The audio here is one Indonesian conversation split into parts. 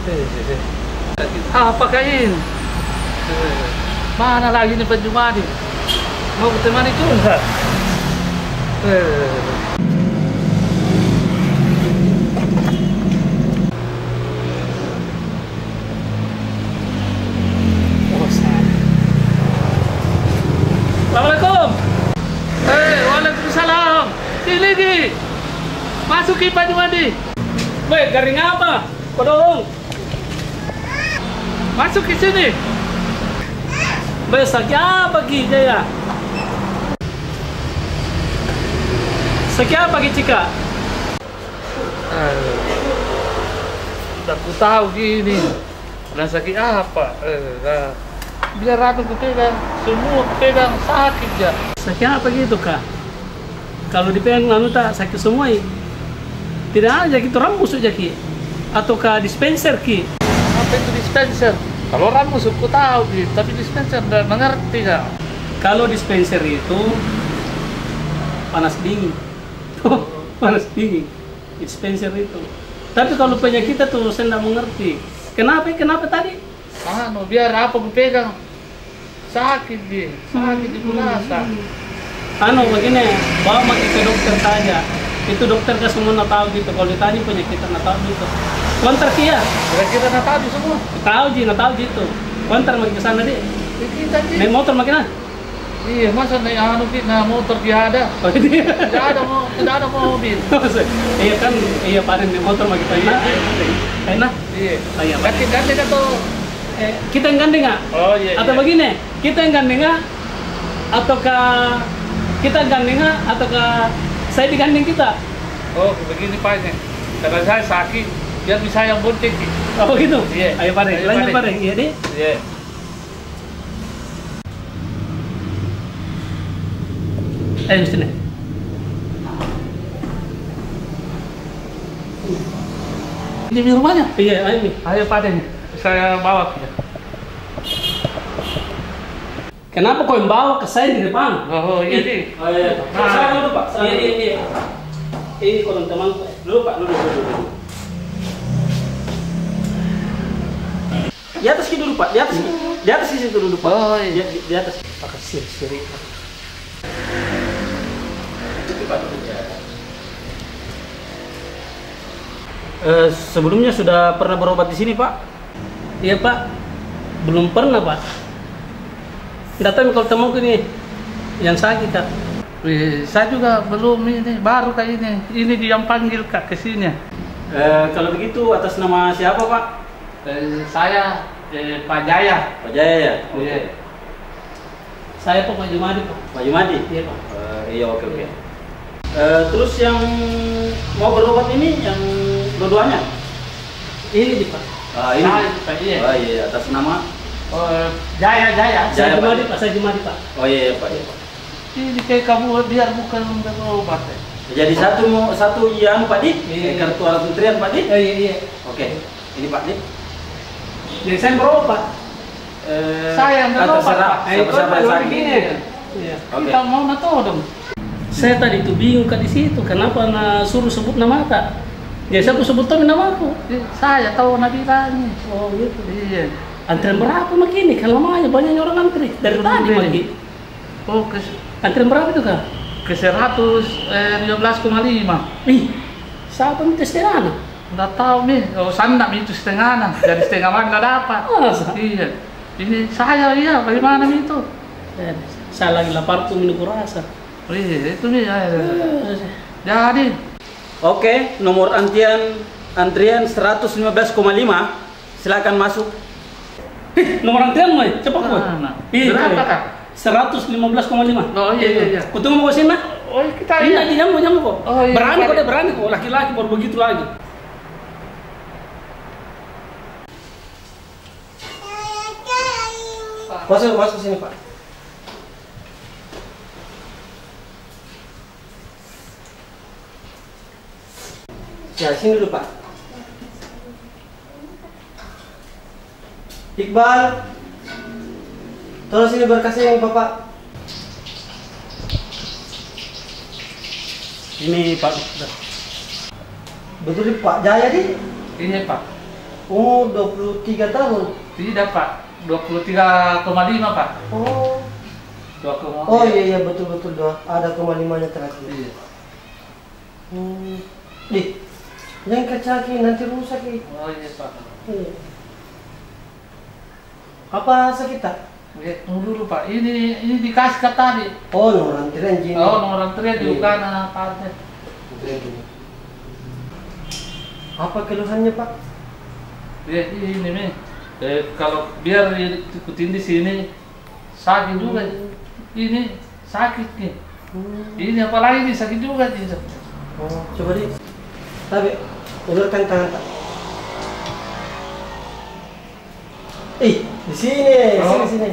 Apa kain? Mana lagi nih penjumani? Mau ketemani juga? Assalamualaikum. Waalaikumsalam. Sini, masukin Pak Jumadi. Baik, garing apa? Kodong. Masuk ke sini. Besok apa kita ya? Sekian pagi Cika. Udah ku tahu gini. Dan sakit apa? Biar aku pegang, semua pegang sakit ya. Sakit apa gitu kak? Kalau dipegang lalu tak sakit semua ya? Tidak aja gitu rambut saja ki? Atau ke dispenser ki? Apa itu dispenser? Kalau rambut aku tahu ki, tapi dispenser tidak mengerti kak. Kalau dispenser itu panas dingin, panas dingin. Dispenser itu. Tapi kalau penyakit itu saya tidak mengerti. Kenapa tadi? Biar apa aku pegang sakit dia, sakit di merasa. Begini, bawa makin ke dokter saja. Itu dokter ke semua nak tahu gitu. Kalau ditanya penyakit nak tahu gitu. Kontar kia. Kira-kira nak tahu semua. Tahu ji, nak tahu gitu. Kontar makin ke sana deh. Naik motor makin ah. Iya, masa naik motor dia ada. Oh, tidak ada mobil. Iya kan, iya paling naik motor makin enak. Enak. Iya. Ganti atau kita yang gandeng nggak? Oh iya. Atau begini, kita yang gandeng nggak? Ataukah kita gandeng nggak? Ataukah saya digandeng kita? Oh begini Pak ini, karena saya sakit, biar bisa yang bonceng. Oh gitu? Iya. Ayo Pak, lanjut Pak. Iya deh. Iya. Ayo sini. Ini rumahnya? Iya, ayo nih. Ayo Pak ini. Saya bawa ke. Kenapa kau yang bawa ke saya di depan? Oh iya nih. Oh iya. Saya dulu Pak. Iya. Ini kalau teman dulu Pak, dulu. Di atas dulu Pak, di atas. Di atas situ dulu Pak. Oh iya. Di atas. Pakai siri. Itu Pak dulu ya. Sebelumnya sudah pernah berobat di sini Pak? Iya Pak, belum pernah Pak. Tidak tahu kalau temanku ini yang sakit Kak. Saya juga belum ini, baru kayak ini. Ini dia yang panggil Kak ke sini. Kalau begitu atas nama siapa Pak? Saya Pak Jaya. Pak Jaya ya? Iya. Saya Pak Jumadi Pak. Pak Jumadi? Iya Pak. Iya oke. Terus yang mau berobat ini yang dua-duanya? Ini Pak. Ini Pak. Iya. Oh iya, atas nama Jaya. Saya Jumadi Pak. Oh iya Pak. Ini kayak kamu biar bukan berobat ya. Jadi satu yang Pak Dik, kartu antrian Pak Dik. Iya. Oke. Ini Pak Dik. Jadi saya berobat. Saya yang berobat Pak. Terserah begini. Iya. Kita mau tahu dong. Saya tadi tuh bingung di situ. Kenapa suruh sebut nama Kak? Ya saya sebut nama aku. Saya tahu bilangnya. Oh gitu. Iya. Antrian berapa begini? Kan lamanya banyak orang antri dari tadi pagi. Oh, antrian berapa itu Kak? Ke 115,5. Ih, siapa minta setengah? Nggak tahu nih. Oh, saya nggak minta setengah. Jadi setengah mana nggak dapat. Iya. Ini saya iya. Bagaimana itu? Saya lagi lapar tuh minum rasa. Oh iya, itu nih. Jadi. Oke, nomor antrian 115,5. Silakan masuk. Nomor antrian mau cepat kok. Berapa Kak? 115,5. Oh iya. Kutunggu mau sini nah? Oh kita iya. Ini jamu kok. Oh, iya, berani kok. Laki-laki baru begitu lagi. Masuk sini Pak. Ya, sini dulu Pak. Iqbal, tolong sini berkasnya yang Bapak. Ini Pak. Betul Pak Jaya di? Ini Pak. Oh, 23 tahun. Tidak Pak, 23,5 Pak. Oh. 2,5. Oh iya betul ada koma-limanya terakhir. Iya. Jangan kecaki nanti rusak ini. Oh iya Pak. Iya. Apa sakit tak? Tunggu dulu Pak, ini dikasih ke tadi. Oh nomor antrian gini. Oh nomor antrian di Ukana Pak. Apa keluhannya Pak? Ya ini nih, kalau biar ikutin di sini sakit juga. Ini sakit nih. Ini apalagi ini sakit juga nih. Oh coba deh. Tapi ulurkan tangan Pak. Di sini, sini.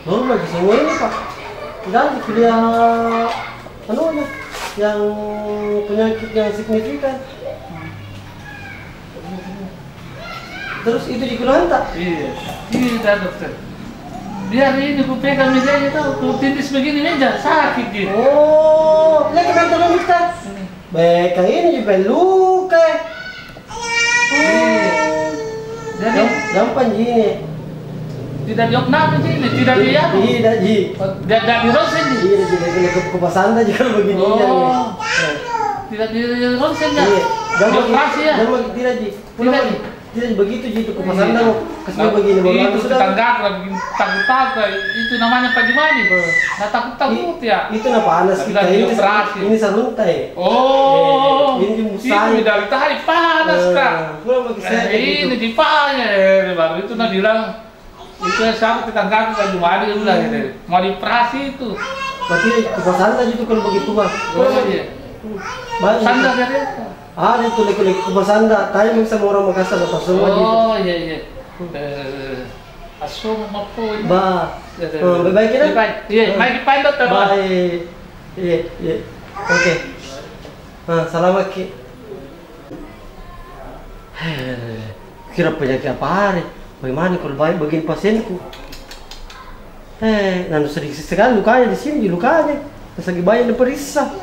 Baru lagi semua ini Pak. Dan kuliah yang penyakit yang signifikan. Terus itu di Kulanta? Iya, dah dokter. Biar ini ku pegang mejanya tuh, ku tindis begini meja sakit gitu. Oh, lagi main tolong kita. Baik, kayak ini juga luka. Jadi gampang gini. Tidak diopname sini, tidak dia. Tidak ji. Tidak di ronsen ji. Iya, jadi ke pasanda juga begini. Oh, tidak di ronsen ya. Dioperasi ya. Tidak ji. Tidak ji. Tidak begitu ji itu ke pasanda kasih begini. Itu tetangga takut itu namanya Pak Jumadi. Nah takut ya. Itu nama panas kita ini saruntai. Oh, ini musai. Itu dari tadi panas Kak. Ini dipanya baru itu nak bilang. Itu sama tetangga Pak Jumadi bilang gitu. Mau dioperasi itu. Berarti ke pasanda itu kalau begitu Mas. Oh iya. Sanda dari ada itu lagi ke pasanda. Tanya sama orang Makassar atau semua gitu. Oh iya. Asum apa ini? Baik kita? Iya, baik pain dokter. Baik. Iya. Oke. Selamat Ki. Kira penyakit apa hari? Bagaimana kalau baik begini pasienku? Nanti sedikit sekali lukanya di sini, lukanya. Pas lagi bayi diperiksa.